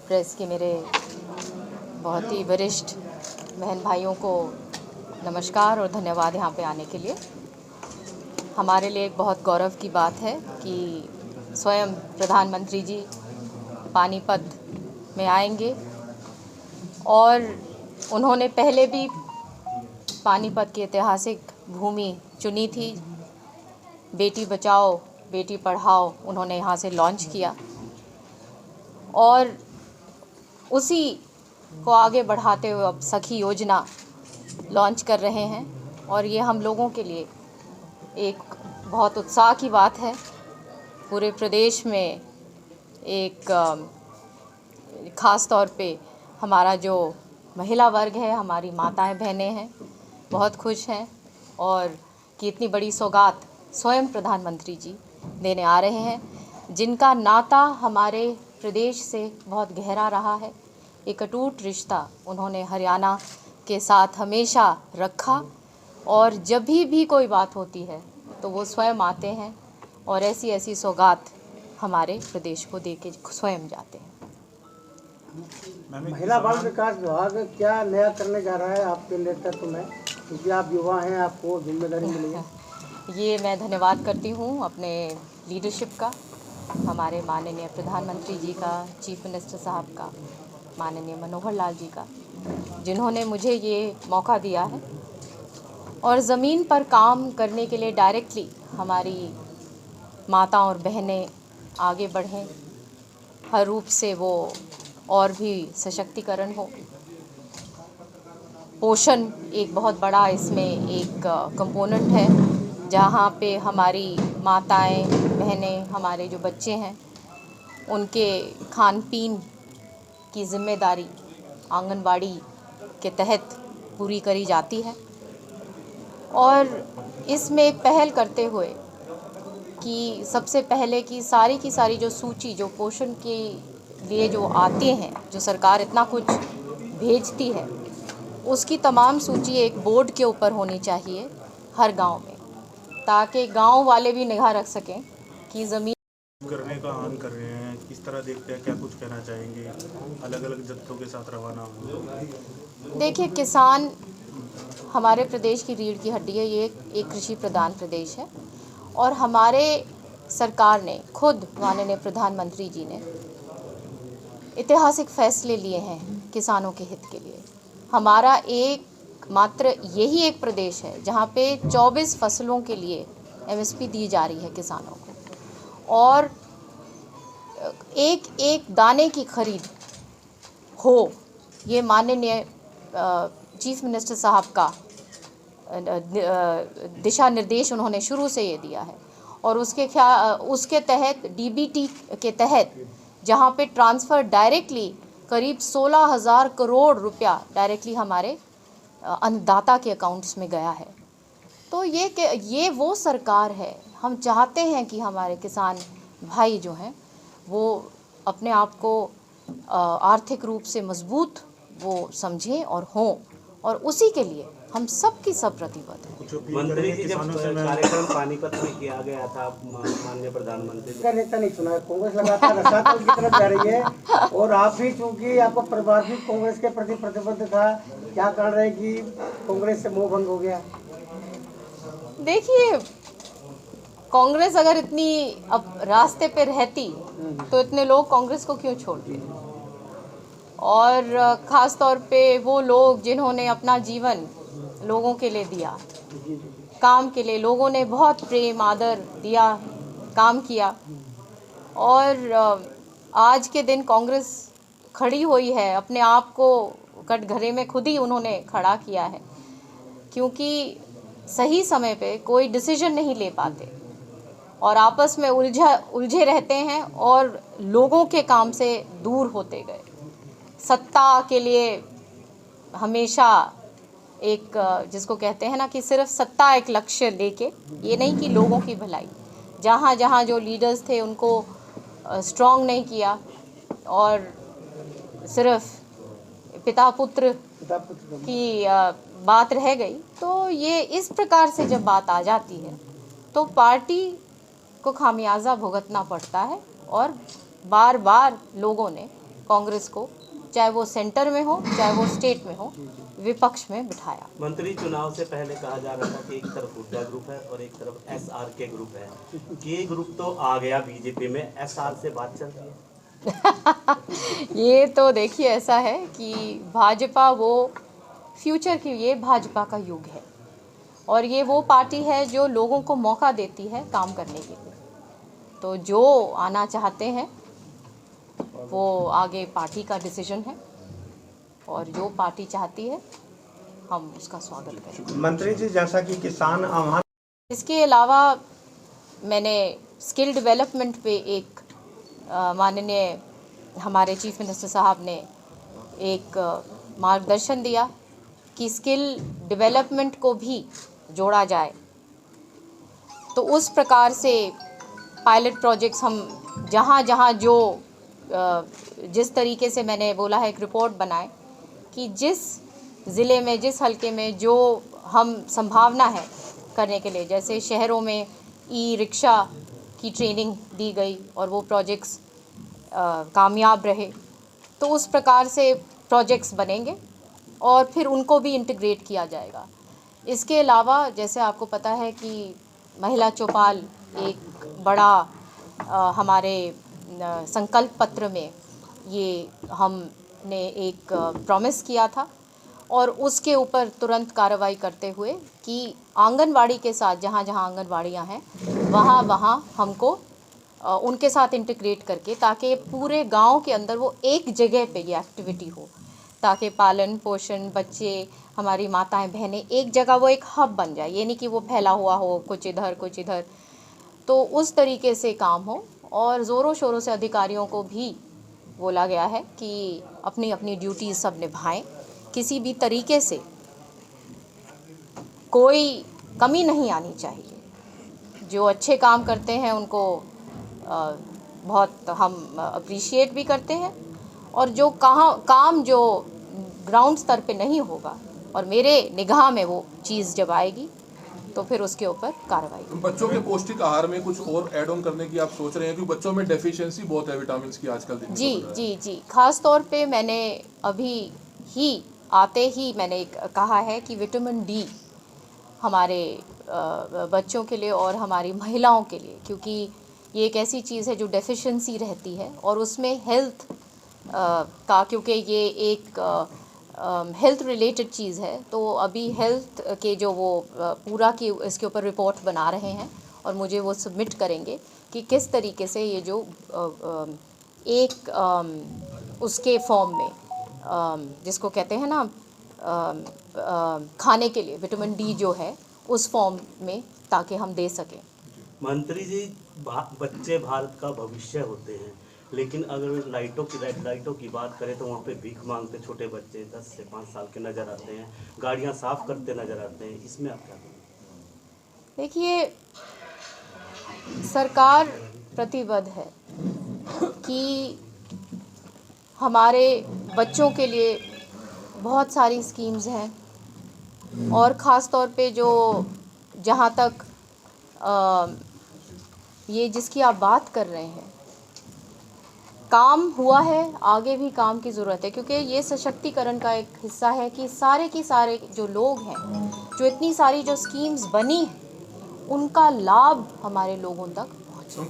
Press के मेरे बहुत ही वरिष्ठ बहन भाइयों को नमस्कार और धन्यवाद यहाँ पे आने के लिए। हमारे लिए एक बहुत गौरव की बात है कि स्वयं प्रधानमंत्री जी पानीपत में आएंगे और उन्होंने पहले भी पानीपत की ऐतिहासिक भूमि चुनी थी। बेटी बचाओ बेटी पढ़ाओ उन्होंने यहाँ से लॉन्च किया और उसी को आगे बढ़ाते हुए अब सखी योजना लॉन्च कर रहे हैं और ये हम लोगों के लिए एक बहुत उत्साह की बात है। पूरे प्रदेश में एक ख़ास तौर पे हमारा जो महिला वर्ग है, हमारी माताएं बहनें हैं, बहुत खुश हैं और कि इतनी बड़ी सौगात स्वयं प्रधानमंत्री जी देने आ रहे हैं, जिनका नाता हमारे प्रदेश से बहुत गहरा रहा है। एक अटूट रिश्ता उन्होंने हरियाणा के साथ हमेशा रखा और जब भी कोई बात होती है तो वो स्वयं आते हैं और ऐसी ऐसी सौगात हमारे प्रदेश को दे के स्वयं जाते हैं। महिला बाल विकास विभाग क्या नया करने जा रहा है आपके नेतृत्व में, क्योंकि आप युवा हैं, आपको जिम्मेदारी मिली है? ये मैं धन्यवाद करती हूँ अपने लीडरशिप का, हमारे माननीय प्रधानमंत्री जी का, चीफ मिनिस्टर साहब का, माननीय मनोहर लाल जी का, जिन्होंने मुझे ये मौका दिया है और ज़मीन पर काम करने के लिए डायरेक्टली हमारी माता और बहनें आगे बढ़ें, हर रूप से वो और भी सशक्तिकरण हो। पोषण एक बहुत बड़ा इसमें एक कंपोनेंट है, जहाँ पे हमारी माताएं बहनें, हमारे जो बच्चे हैं, उनके खान पीन की जिम्मेदारी आंगनवाड़ी के तहत पूरी करी जाती है। और इसमें एक पहल करते हुए कि सबसे पहले की सारी जो सूची जो पोषण के लिए जो आते हैं, जो सरकार इतना कुछ भेजती है, उसकी तमाम सूची एक बोर्ड के ऊपर होनी चाहिए हर गांव में, ताकि गांव वाले भी निगाह रख सकें कि ज़मीन करने का आह्वान कर रहे हैं। किस तरह देखते हैं, क्या कुछ कहना चाहेंगे? अलग अलग जत्थों के साथ रवाना होंगे। देखिए, किसान हमारे प्रदेश की रीढ़ की हड्डी है। ये एक कृषि प्रधान प्रदेश है और हमारे सरकार ने खुद, माननीय प्रधानमंत्री जी ने ऐतिहासिक फैसले लिए हैं किसानों के हित के लिए। हमारा एक मात्र यही एक प्रदेश है जहाँ पे 24 फसलों के लिए MSP दी जा रही है किसानों को और एक एक दाने की खरीद हो, ये माननीय चीफ मिनिस्टर साहब का दिशा निर्देश उन्होंने शुरू से ये दिया है। और उसके तहत DBT के तहत जहाँ पे ट्रांसफ़र डायरेक्टली करीब 16,000 करोड़ रुपया डायरेक्टली हमारे अन्नदाता के अकाउंट्स में गया है। तो ये वो सरकार है। हम चाहते हैं कि हमारे किसान भाई जो हैं वो अपने आप को आर्थिक रूप से मजबूत वो समझें और हों, और उसी के लिए हम सब की सब प्रतिबद्ध हैं। मंत्री जी, जब कार्यक्रम पानीपत में किया गया था, माननीय प्रधानमंत्री का नेता नहीं सुना है, कांग्रेस लगातार रसातल की तरफ जा रही है और आप भी, चूंकि आपका परिवार भी कांग्रेस के प्रति प्रतिबद्ध था, क्या कारण है कि कांग्रेस से मोह भंग हो गया? देखिए, कांग्रेस अगर इतनी अब रास्ते पे रहती तो इतने लोग कांग्रेस को क्यों छोड़ते? और ख़ास तौर पे वो लोग जिन्होंने अपना जीवन लोगों के लिए दिया, काम के लिए, लोगों ने बहुत प्रेम आदर दिया, काम किया, और आज के दिन कांग्रेस खड़ी हुई है, अपने आप को कटघरे में खुद ही उन्होंने खड़ा किया है, क्योंकि सही समय पे कोई डिसीजन नहीं ले पाते और आपस में उलझे रहते हैं और लोगों के काम से दूर होते गए। सत्ता के लिए हमेशा एक, जिसको कहते हैं ना कि सिर्फ सत्ता एक लक्ष्य लेके, ये नहीं कि लोगों की भलाई। जहाँ जहाँ जो लीडर्स थे उनको स्ट्रॉन्ग नहीं किया और सिर्फ पिता पुत्र की बात रह गई। तो ये इस प्रकार से जब बात आ जाती है तो पार्टी को खामियाजा भुगतना पड़ता है और बार बार लोगों ने कांग्रेस को, चाहे वो सेंटर में हो चाहे वो स्टेट में हो, विपक्ष में बिठाया। मंत्री चुनाव से पहले कहा जा रहा था कि एक तरफ हुड्डा ग्रुप है और एक तरफ SRK ग्रुप है। के ग्रुप तो आ गया बीजेपी में, SR से बात चल रही है। ये तो देखिए ऐसा है कि भाजपा वो फ्यूचर की, ये भाजपा का युग है और ये वो पार्टी है जो लोगों को मौका देती है काम करने के लिए। तो जो आना चाहते हैं वो आगे पार्टी का डिसीजन है और जो पार्टी चाहती है हम उसका स्वागत करें। मंत्री जी, जैसा कि किसान आह्वान, इसके अलावा मैंने स्किल डेवलपमेंट पे एक माननीय हमारे चीफ मिनिस्टर साहब ने एक मार्गदर्शन दिया कि स्किल डेवलपमेंट को भी जोड़ा जाए। तो उस प्रकार से पायलट प्रोजेक्ट्स हम जहाँ जहाँ जो जिस तरीके से मैंने बोला है, एक रिपोर्ट बनाए कि जिस ज़िले में, जिस हलके में जो हम संभावना है करने के लिए, जैसे शहरों में ई-रिक्शा की ट्रेनिंग दी गई और वो प्रोजेक्ट्स कामयाब रहे, तो उस प्रकार से प्रोजेक्ट्स बनेंगे और फिर उनको भी इंटीग्रेट किया जाएगा। इसके अलावा जैसे आपको पता है कि महिला चौपाल एक बड़ा हमारे संकल्प पत्र में ये हमने एक प्रॉमिस किया था और उसके ऊपर तुरंत कार्रवाई करते हुए कि आंगनवाड़ी के साथ, जहाँ जहाँ आंगनवाड़ियाँ हैं वहाँ वहाँ हमको उनके साथ इंटीग्रेट करके, ताकि पूरे गांव के अंदर वो एक जगह पे ये एक्टिविटी हो, ताकि पालन पोषण, बच्चे, हमारी माताएं बहनें एक जगह, वो एक हब बन जाए। ये नहीं कि वो फैला हुआ हो, कुछ इधर कुछ इधर। तो उस तरीके से काम हो और ज़ोरों शोरों से अधिकारियों को भी बोला गया है कि अपनी अपनी ड्यूटीज़ सब निभाएं, किसी भी तरीके से कोई कमी नहीं आनी चाहिए। जो अच्छे काम करते हैं उनको बहुत हम अप्रिशिएट भी करते हैं और जो काम जो ग्राउंड स्तर पे नहीं होगा और मेरे निगाह में वो चीज़ जब आएगी तो फिर उसके ऊपर कार्रवाई। बच्चों के पौष्टिक आहार में कुछ और ऐड ऑन करने की आप सोच रहे हैं, क्योंकि बच्चों में डेफिशिएंसी बहुत है विटामिन की आजकल देखने जी को मिल रहा है। जी जी, खास तौर पे मैंने अभी ही आते ही मैंने कहा है कि विटामिन डी हमारे बच्चों के लिए और हमारी महिलाओं के लिए, क्योंकि ये एक ऐसी चीज़ है जो डेफिशिएंसी रहती है और उसमें हेल्थ का, क्योंकि ये एक हेल्थ रिलेटेड चीज़ है, तो अभी हेल्थ के जो वो पूरा की इसके ऊपर रिपोर्ट बना रहे हैं और मुझे वो सबमिट करेंगे कि किस तरीके से ये जो एक उसके फॉर्म में जिसको कहते हैं ना खाने के लिए विटामिन डी जो है उस फॉर्म में, ताकि हम दे सकें। मंत्री जी, बच्चे भारत का भविष्य होते हैं, लेकिन अगर रेड लाइटों की बात करें तो वहाँ पे भीख मांगते छोटे बच्चे 10 से 5 साल के नज़र आते हैं, गाड़ियाँ साफ करते नज़र आते हैं। इसमें आप क्या कहेंगे? देखिए, सरकार प्रतिबद्ध है कि हमारे बच्चों के लिए बहुत सारी स्कीम्स हैं और ख़ास तौर पे जो जहाँ तक ये जिसकी आप बात कर रहे हैं, काम हुआ है, आगे भी काम की ज़रूरत है, क्योंकि ये सशक्तिकरण का एक हिस्सा है कि सारे के सारे जो लोग हैं, जो इतनी सारी जो स्कीम्स बनी हैं, उनका लाभ हमारे लोगों तक पहुँचे।